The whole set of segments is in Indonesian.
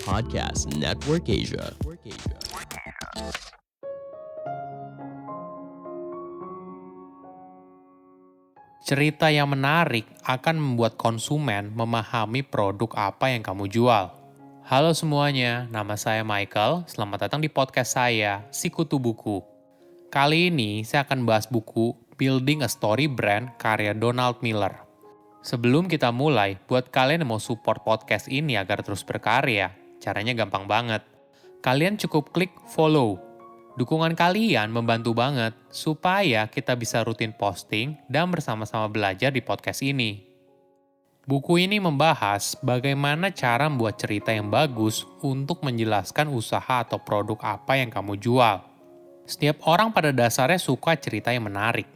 Podcast Network Asia. Cerita yang menarik akan membuat konsumen memahami produk apa yang kamu jual. Halo semuanya, nama saya Michael. Selamat datang di podcast saya, Sikutu Buku. Kali ini saya akan bahas buku Building a Story Brand karya Donald Miller. Sebelum kita mulai, buat kalian yang mau support podcast ini agar terus berkarya, caranya gampang banget. Kalian cukup klik follow. Dukungan kalian membantu banget supaya kita bisa rutin posting dan bersama-sama belajar di podcast ini. Buku ini membahas bagaimana cara membuat cerita yang bagus untuk menjelaskan usaha atau produk apa yang kamu jual. Setiap orang pada dasarnya suka cerita yang menarik.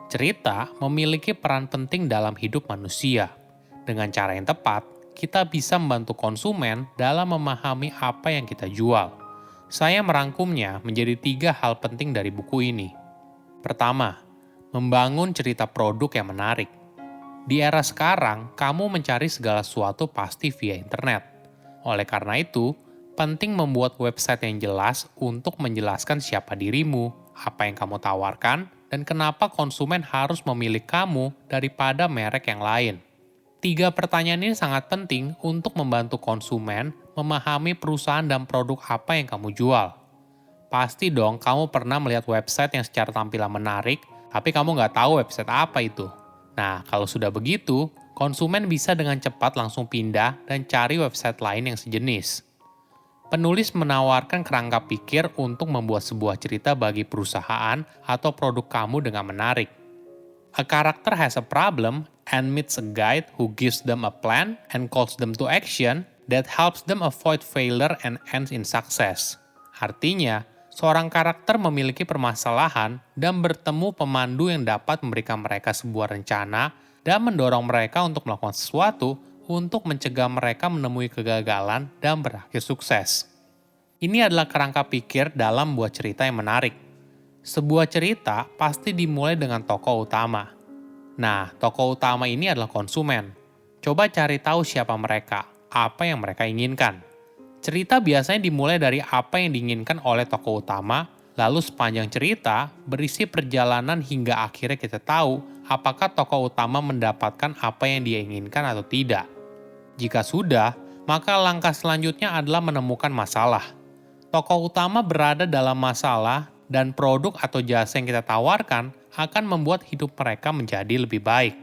Cerita memiliki peran penting dalam hidup manusia. Dengan cara yang tepat, kita bisa membantu konsumen dalam memahami apa yang kita jual. Saya merangkumnya menjadi 3 hal penting dari buku ini. Pertama, membangun cerita produk yang menarik. Di era sekarang, kamu mencari segala sesuatu pasti via internet. Oleh karena itu, penting membuat website yang jelas untuk menjelaskan siapa dirimu, apa yang kamu tawarkan, dan kenapa konsumen harus memilih kamu daripada merek yang lain. 3 pertanyaan ini sangat penting untuk membantu konsumen memahami perusahaan dan produk apa yang kamu jual. Pasti dong kamu pernah melihat website yang secara tampilan menarik, tapi kamu nggak tahu website apa itu. Nah, kalau sudah begitu, konsumen bisa dengan cepat langsung pindah dan cari website lain yang sejenis. Penulis menawarkan kerangka pikir untuk membuat sebuah cerita bagi perusahaan atau produk kamu dengan menarik. A character has a problem and meets a guide who gives them a plan and calls them to action that helps them avoid failure and ends in success. Artinya, seorang karakter memiliki permasalahan dan bertemu pemandu yang dapat memberikan mereka sebuah rencana dan mendorong mereka untuk melakukan sesuatu untuk mencegah mereka menemui kegagalan dan berakhir sukses. Ini adalah kerangka pikir dalam membuat cerita yang menarik. Sebuah cerita pasti dimulai dengan tokoh utama. Nah, tokoh utama ini adalah konsumen. Coba cari tahu siapa mereka, apa yang mereka inginkan. Cerita biasanya dimulai dari apa yang diinginkan oleh tokoh utama, lalu sepanjang cerita berisi perjalanan hingga akhirnya kita tahu apakah tokoh utama mendapatkan apa yang dia inginkan atau tidak. Jika sudah, maka langkah selanjutnya adalah menemukan masalah. Tokoh utama berada dalam masalah dan produk atau jasa yang kita tawarkan akan membuat hidup mereka menjadi lebih baik.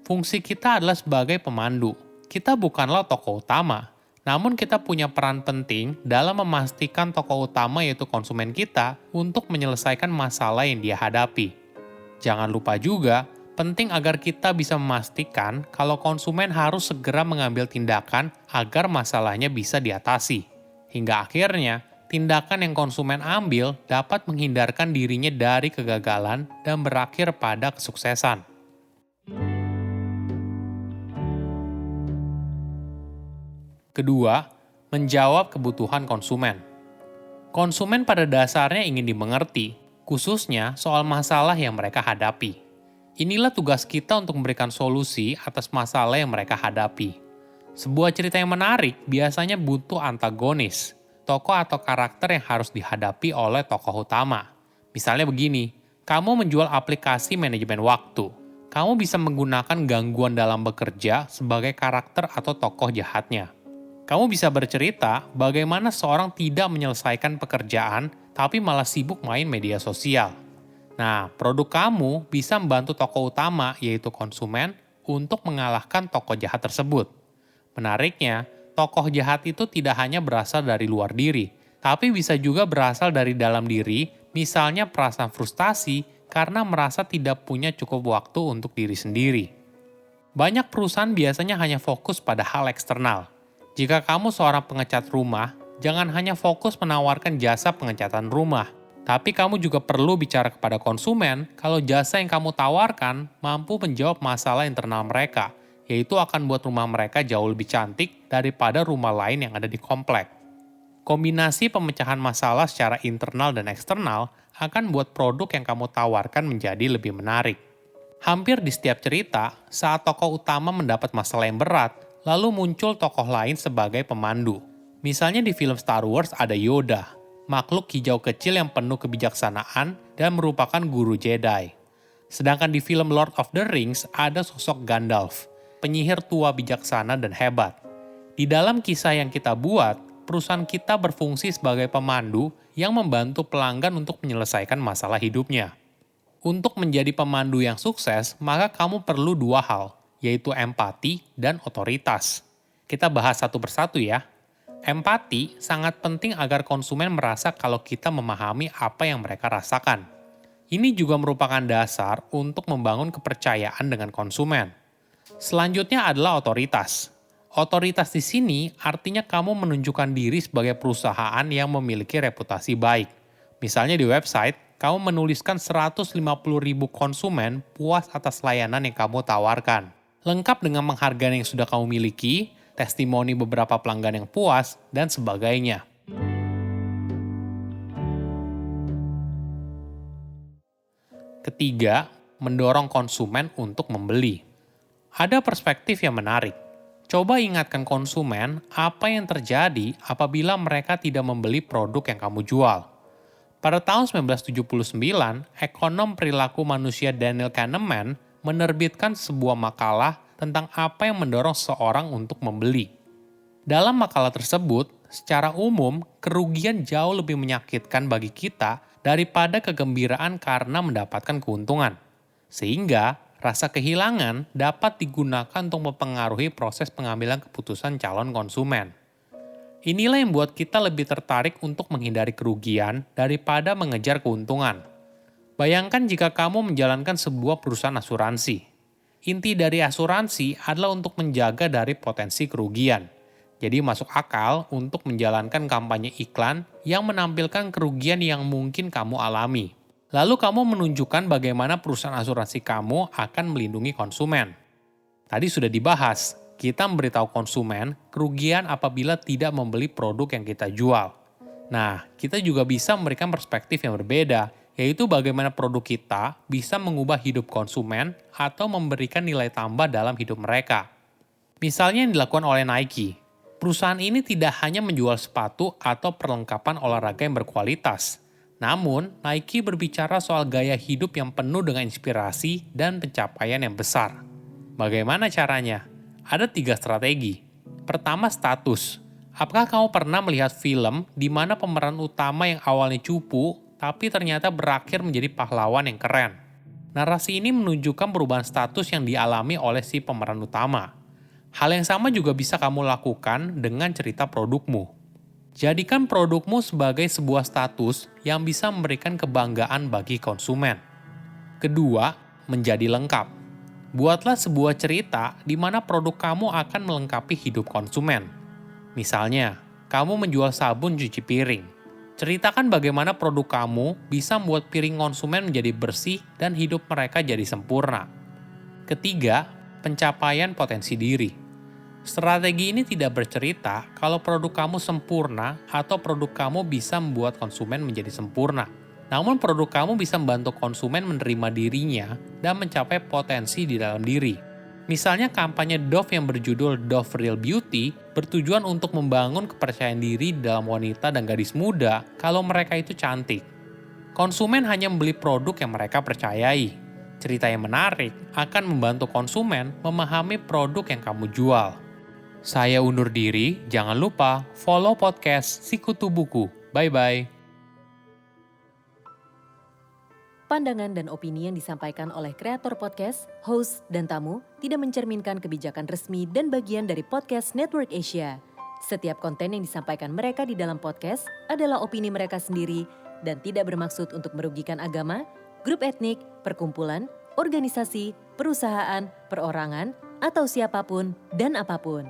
Fungsi kita adalah sebagai pemandu. Kita bukanlah tokoh utama, namun kita punya peran penting dalam memastikan tokoh utama yaitu konsumen kita untuk menyelesaikan masalah yang dia hadapi. Jangan lupa juga, penting agar kita bisa memastikan kalau konsumen harus segera mengambil tindakan agar masalahnya bisa diatasi. Hingga akhirnya, tindakan yang konsumen ambil dapat menghindarkan dirinya dari kegagalan dan berakhir pada kesuksesan. Kedua, menjawab kebutuhan konsumen. Konsumen pada dasarnya ingin dimengerti, khususnya soal masalah yang mereka hadapi. Inilah tugas kita untuk memberikan solusi atas masalah yang mereka hadapi. Sebuah cerita yang menarik biasanya butuh antagonis, tokoh atau karakter yang harus dihadapi oleh tokoh utama. Misalnya begini, kamu menjual aplikasi manajemen waktu. Kamu bisa menggunakan gangguan dalam bekerja sebagai karakter atau tokoh jahatnya. Kamu bisa bercerita bagaimana seorang tidak menyelesaikan pekerjaan tapi malah sibuk main media sosial. Nah, produk kamu bisa membantu tokoh utama yaitu konsumen untuk mengalahkan tokoh jahat tersebut. Menariknya, tokoh jahat itu tidak hanya berasal dari luar diri, tapi bisa juga berasal dari dalam diri, misalnya perasaan frustasi karena merasa tidak punya cukup waktu untuk diri sendiri. Banyak perusahaan biasanya hanya fokus pada hal eksternal. Jika kamu seorang pengecat rumah, jangan hanya fokus menawarkan jasa pengecatan rumah, tapi kamu juga perlu bicara kepada konsumen kalau jasa yang kamu tawarkan mampu menjawab masalah internal mereka, yaitu akan buat rumah mereka jauh lebih cantik daripada rumah lain yang ada di komplek. Kombinasi pemecahan masalah secara internal dan eksternal akan buat produk yang kamu tawarkan menjadi lebih menarik. Hampir di setiap cerita, saat tokoh utama mendapat masalah yang berat, lalu muncul tokoh lain sebagai pemandu. Misalnya di film Star Wars ada Yoda, makhluk hijau kecil yang penuh kebijaksanaan dan merupakan guru Jedi. Sedangkan di film Lord of the Rings ada sosok Gandalf, penyihir tua bijaksana dan hebat. Di dalam kisah yang kita buat, perusahaan kita berfungsi sebagai pemandu yang membantu pelanggan untuk menyelesaikan masalah hidupnya. Untuk menjadi pemandu yang sukses, maka kamu perlu dua hal, yaitu empati dan otoritas. Kita bahas satu persatu ya. Empati sangat penting agar konsumen merasa kalau kita memahami apa yang mereka rasakan. Ini juga merupakan dasar untuk membangun kepercayaan dengan konsumen. Selanjutnya adalah otoritas. Otoritas di sini artinya kamu menunjukkan diri sebagai perusahaan yang memiliki reputasi baik. Misalnya di website, kamu menuliskan 150.000 konsumen puas atas layanan yang kamu tawarkan. Lengkap dengan penghargaan yang sudah kamu miliki, testimoni beberapa pelanggan yang puas, dan sebagainya. Ketiga, mendorong konsumen untuk membeli. Ada perspektif yang menarik. Coba ingatkan konsumen apa yang terjadi apabila mereka tidak membeli produk yang kamu jual. Pada tahun 1979, ekonom perilaku manusia Daniel Kahneman menerbitkan sebuah makalah tentang apa yang mendorong seseorang untuk membeli. Dalam makalah tersebut, secara umum, kerugian jauh lebih menyakitkan bagi kita daripada kegembiraan karena mendapatkan keuntungan. Sehingga, rasa kehilangan dapat digunakan untuk mempengaruhi proses pengambilan keputusan calon konsumen. Inilah yang membuat kita lebih tertarik untuk menghindari kerugian daripada mengejar keuntungan. Bayangkan jika kamu menjalankan sebuah perusahaan asuransi. Inti dari asuransi adalah untuk menjaga dari potensi kerugian. Jadi masuk akal untuk menjalankan kampanye iklan yang menampilkan kerugian yang mungkin kamu alami. Lalu kamu menunjukkan bagaimana perusahaan asuransi kamu akan melindungi konsumen. Tadi sudah dibahas, kita memberitahu konsumen kerugian apabila tidak membeli produk yang kita jual. Nah, kita juga bisa memberikan perspektif yang berbeda, yaitu bagaimana produk kita bisa mengubah hidup konsumen atau memberikan nilai tambah dalam hidup mereka. Misalnya yang dilakukan oleh Nike. Perusahaan ini tidak hanya menjual sepatu atau perlengkapan olahraga yang berkualitas. Namun, Nike berbicara soal gaya hidup yang penuh dengan inspirasi dan pencapaian yang besar. Bagaimana caranya? Ada 3 strategi. Pertama, status. Apakah kamu pernah melihat film di mana pemeran utama yang awalnya cupu, tapi ternyata berakhir menjadi pahlawan yang keren? Narasi ini menunjukkan perubahan status yang dialami oleh si pemeran utama. Hal yang sama juga bisa kamu lakukan dengan cerita produkmu. Jadikan produkmu sebagai sebuah status yang bisa memberikan kebanggaan bagi konsumen. Kedua, menjadi lengkap. Buatlah sebuah cerita di mana produk kamu akan melengkapi hidup konsumen. Misalnya, kamu menjual sabun cuci piring. Ceritakan bagaimana produk kamu bisa membuat piring konsumen menjadi bersih dan hidup mereka jadi sempurna. Ketiga, pencapaian potensi diri. Strategi ini tidak bercerita kalau produk kamu sempurna atau produk kamu bisa membuat konsumen menjadi sempurna. Namun produk kamu bisa membantu konsumen menerima dirinya dan mencapai potensi di dalam diri. Misalnya kampanye Dove yang berjudul Dove Real Beauty bertujuan untuk membangun kepercayaan diri dalam wanita dan gadis muda kalau mereka itu cantik. Konsumen hanya membeli produk yang mereka percayai. Cerita yang menarik akan membantu konsumen memahami produk yang kamu jual. Saya undur diri, jangan lupa follow podcast Sikutu Buku. Bye-bye. Pandangan dan opini yang disampaikan oleh kreator podcast, host, dan tamu tidak mencerminkan kebijakan resmi dan bagian dari podcast Network Asia. Setiap konten yang disampaikan mereka di dalam podcast adalah opini mereka sendiri dan tidak bermaksud untuk merugikan agama, grup etnik, perkumpulan, organisasi, perusahaan, perorangan, atau siapapun dan apapun.